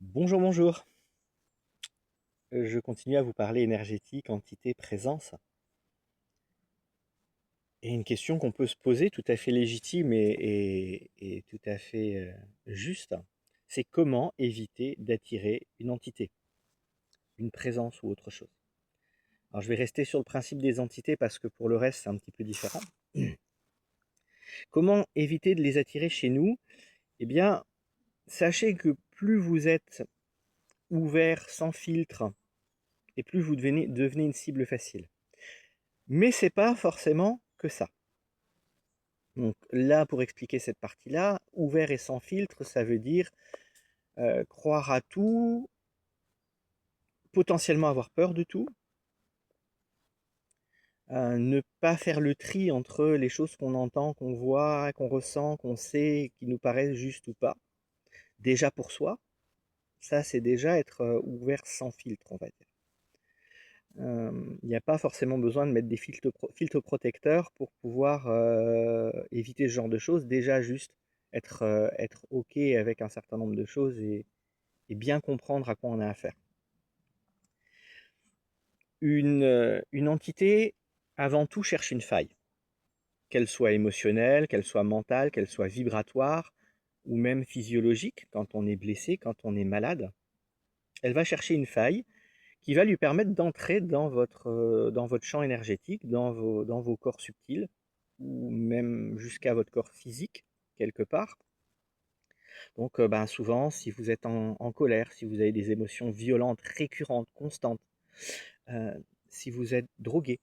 Bonjour, bonjour. Je continue à vous parler énergétique, entité, présence. Et une question qu'on peut se poser, tout à fait légitime et tout à fait juste, c'est comment éviter d'attirer une entité, une présence ou autre chose. Alors je vais rester sur le principe des entités parce que pour le reste c'est un petit peu différent. Comment éviter de les attirer chez nous? Eh bien, sachez que plus vous êtes ouvert, sans filtre, et plus vous devenez une cible facile. Mais c'est pas forcément que ça. Donc là, pour expliquer cette partie-là, ouvert et sans filtre, ça veut dire croire à tout, potentiellement avoir peur de tout, ne pas faire le tri entre les choses qu'on entend, qu'on voit, qu'on ressent, qu'on sait, qui nous paraissent justes ou pas. Déjà pour soi, ça c'est déjà être ouvert sans filtre, on va dire. Il n'y a pas forcément besoin de mettre des filtres protecteurs pour pouvoir éviter ce genre de choses. Déjà juste être OK avec un certain nombre de choses et bien comprendre à quoi on a affaire. Une entité, avant tout, cherche une faille, qu'elle soit émotionnelle, qu'elle soit mentale, qu'elle soit vibratoire ou même physiologique, quand on est blessé, quand on est malade. Elle va chercher une faille qui va lui permettre d'entrer dans votre champ énergétique, dans vos corps subtils, ou même jusqu'à votre corps physique, quelque part. Donc ben, souvent, si vous êtes en colère, si vous avez des émotions violentes, récurrentes, constantes, euh, si vous êtes drogué,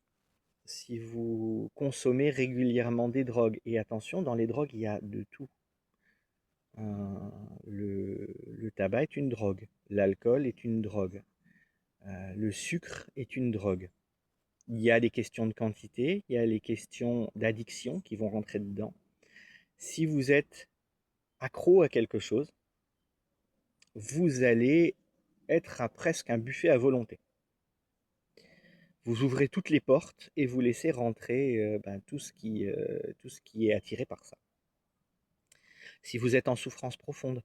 si vous consommez régulièrement des drogues, et attention, dans les drogues, il y a de tout. Le tabac est une drogue, l'alcool est une drogue, le sucre est une drogue. Il y a des questions de quantité, il y a les questions d'addiction qui vont rentrer dedans. Si vous êtes accro à quelque chose, vous allez être à presque un buffet à volonté. Vous ouvrez toutes les portes et vous laissez rentrer ben, tout ce qui est attiré par ça. Si vous êtes en souffrance profonde,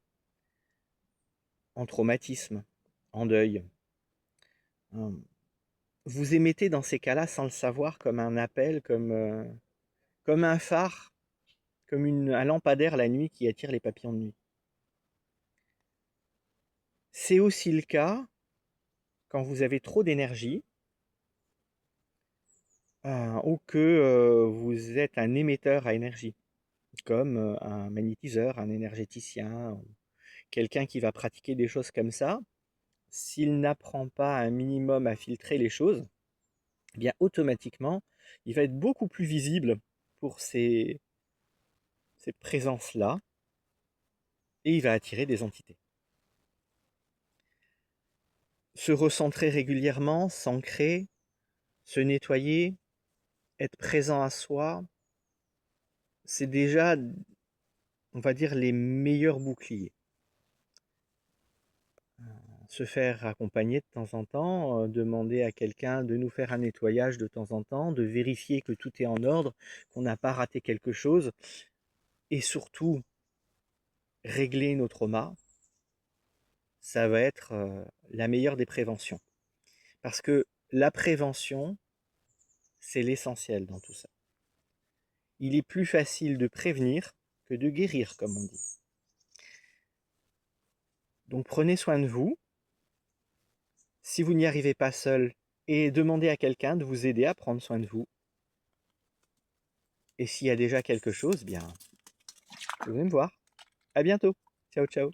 en traumatisme, en deuil, hein, vous émettez dans ces cas-là sans le savoir comme un appel, comme un phare, comme un lampadaire la nuit qui attire les papillons de nuit. C'est aussi le cas quand vous avez trop d'énergie ou que vous êtes un émetteur à énergie, comme un magnétiseur, un énergéticien, ou quelqu'un qui va pratiquer des choses comme ça. S'il n'apprend pas un minimum à filtrer les choses, eh bien automatiquement, il va être beaucoup plus visible pour ces présences-là et il va attirer des entités. Se recentrer régulièrement, s'ancrer, se nettoyer, être présent à soi, c'est déjà, on va dire, les meilleurs boucliers. Se faire accompagner de temps en temps, demander à quelqu'un de nous faire un nettoyage de temps en temps, de vérifier que tout est en ordre, qu'on n'a pas raté quelque chose, et surtout régler nos traumas, ça va être la meilleure des préventions. Parce que la prévention, c'est l'essentiel dans tout ça. Il est plus facile de prévenir que de guérir, comme on dit. Donc prenez soin de vous. Si vous n'y arrivez pas seul, et demandez à quelqu'un de vous aider à prendre soin de vous. Et s'il y a déjà quelque chose, bien, vous venez me voir. À bientôt. Ciao, ciao.